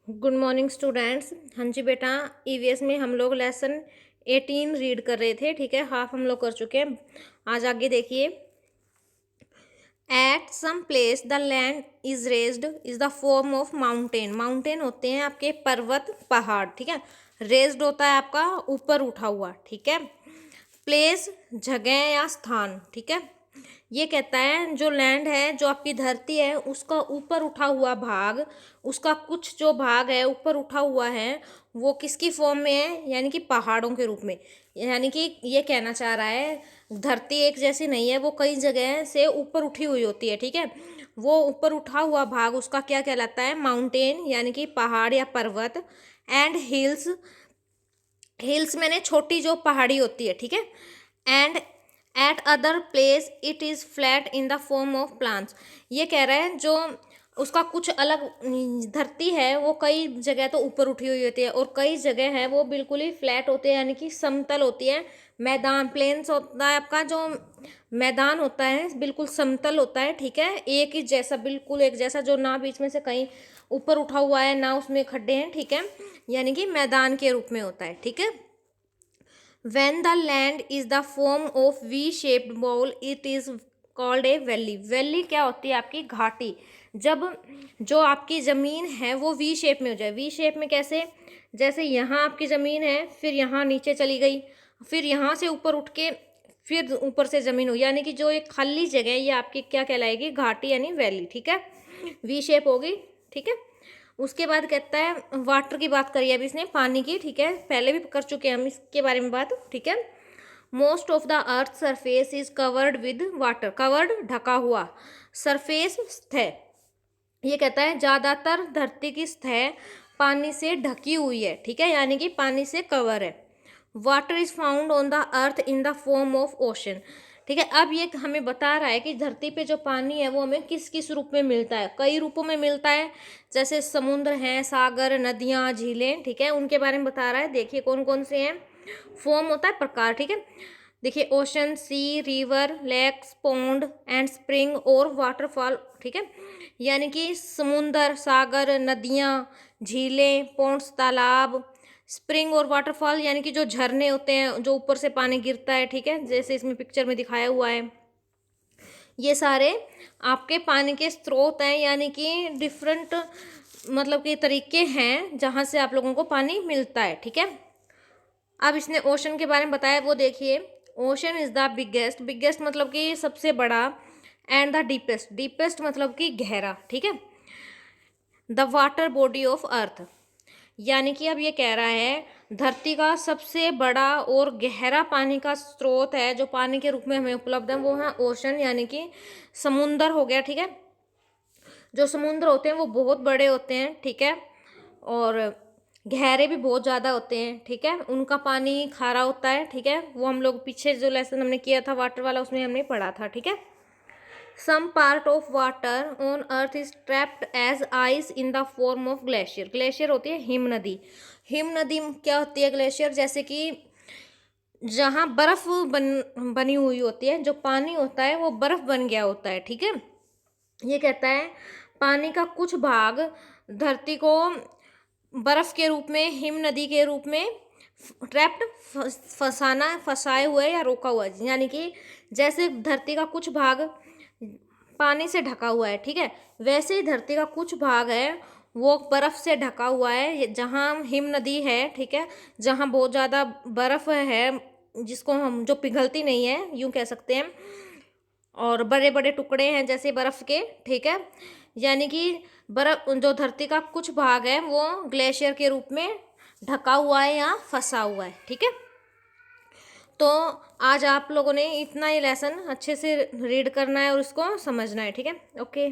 Good morning students. हाँ जी बेटा, EVS में हम लोग लेसन 18 रीड कर रहे थे। ठीक है, हाफ हम लोग कर चुके हैं। आज आगे देखिए। At some place the land is raised is the form of mountain. Mountain होते हैं आपके पर्वत, पहाड़। ठीक है, रेज्ड होता है आपका ऊपर उठा हुआ। ठीक है, प्लेस जगह या स्थान। ठीक है, ये कहता है जो लैंड है, जो आपकी धरती है, उसका ऊपर उठा हुआ भाग, उसका कुछ जो भाग है ऊपर उठा हुआ है, वो किसकी फॉर्म में है, यानी कि पहाड़ों के रूप में। यानी कि ये कहना चाह रहा है धरती एक जैसी नहीं है, वो कई जगह से ऊपर उठी हुई होती है। ठीक है, वो ऊपर उठा हुआ भाग उसका क्या कहलाता है, माउंटेन, यानी कि पहाड़ या पर्वत। एंड हिल्स, हिल्स मैंने छोटी जो पहाड़ी होती है। ठीक है, and eight other place it is flat in the form of plants. ये कह रहा है जो उसका कुछ अलग धरती है, वो कई जगह तो ऊपर उठी हुई होती है और कई जगह है वो बिल्कुल ही फ्लैट होती है, यानी कि समतल होती है। मैदान, प्लेन्स होता है आपका, जो मैदान होता है बिल्कुल समतल होता है। ठीक है, एक ही जैसा, बिल्कुल एक जैसा, जो ना बीच में से कहीं ऊपर उठा हुआ है ना उसमें खड्डे हैं। ठीक है, यानी कि मैदान के रूप में होता है। ठीक है, when the land is the form of v shaped bowl it is called a valley। Valley क्या होती है, आपकी घाटी। जब जो आपकी ज़मीन है वो वी शेप में हो जाए। वी शेप में कैसे, जैसे यहाँ आपकी ज़मीन है, फिर यहाँ नीचे चली गई, फिर यहाँ से ऊपर उठ के फिर ऊपर से ज़मीन हो, यानी कि जो एक खाली जगह है ये आपकी क्या कहलाएगी, घाटी यानी वैली। ठीक है, वी शेप होगी। ठीक है, उसके बाद कहता है वाटर की बात करी अभी इसने, पानी की। ठीक है, पहले भी कर चुके हैं हम इसके बारे में बात। ठीक है, most of the earth surface is covered with water. Covered ढका हुआ, सरफेस सतह। ये कहता है ज़्यादातर धरती की सतह पानी से ढकी हुई है। ठीक है, यानी कि पानी से कवर है। Water is found on the earth in the form of ocean. ठीक है, अब ये हमें बता रहा है कि धरती पे जो पानी है वो हमें किस किस रूप में मिलता है। कई रूपों में मिलता है, जैसे समुद्र हैं, सागर, नदियाँ, झीलें। ठीक है, उनके बारे में बता रहा है। देखिए कौन कौन से हैं। फॉर्म होता है प्रकार। ठीक है, देखिए ocean, sea, river, lakes, pond and spring और वाटरफॉल। ठीक है, यानी कि समुंदर, सागर, नदियाँ, झीलें, पॉन्ड्स तालाब, स्प्रिंग और वाटरफॉल यानी कि जो झरने होते हैं, जो ऊपर से पानी गिरता है। ठीक है, जैसे इसमें पिक्चर में दिखाया हुआ है, ये सारे आपके पानी के स्रोत हैं, यानी कि डिफरेंट मतलब के तरीके हैं जहाँ से आप लोगों को पानी मिलता है। ठीक है, अब इसने ओशन के बारे में बताया, वो देखिए। Ocean is the biggest, biggest मतलब कि सबसे बड़ा, एंड द डीपेस्ट, डीपेस्ट मतलब कि गहरा। ठीक है, the water body of earth, यानी कि अब ये कह रहा है धरती का सबसे बड़ा और गहरा पानी का स्रोत है जो पानी के रूप में हमें उपलब्ध है, वो है ओशन, यानी कि समुंदर हो गया। ठीक है, जो समुद्र होते हैं वो बहुत बड़े होते हैं। ठीक है, और गहरे भी बहुत ज़्यादा होते हैं। ठीक है, उनका पानी खारा होता है। ठीक है, वो हम लोग पीछे जो लेसन हमने किया था वाटर वाला, उसमें हमने पढ़ा था। ठीक है, some part of water on earth is trapped as ice in the form of glacier. Glacier होती है हिम नदी। हिम नदी क्या होती है, ग्लेशियर, जैसे कि जहाँ बर्फ बनी हुई होती है, जो पानी होता है वो बर्फ बन गया होता है। ठीक है, ये कहता है पानी का कुछ भाग धरती को बर्फ के रूप में, हिम नदी के रूप में ट्रैप्ड, फंसाना, फंसाए हुए या रोका हुआ, यानी कि जैसे धरती का कुछ भाग पानी से ढका हुआ है। ठीक है, वैसे ही धरती का कुछ भाग है वो बर्फ़ से ढका हुआ है, जहाँ हिम नदी है। ठीक है, जहाँ बहुत ज़्यादा बर्फ़ है, जिसको हम, जो पिघलती नहीं है, यूँ कह सकते हैं, और बड़े बड़े टुकड़े हैं जैसे बर्फ़ के। ठीक है, यानी कि बर्फ़, जो धरती का कुछ भाग है वो ग्लेशियर के रूप में ढका हुआ है या फंसा हुआ है। ठीक है, तो आज आप लोगों ने इतना ही लेसन अच्छे से रीड करना है और उसको समझना है। ठीक है, ओके।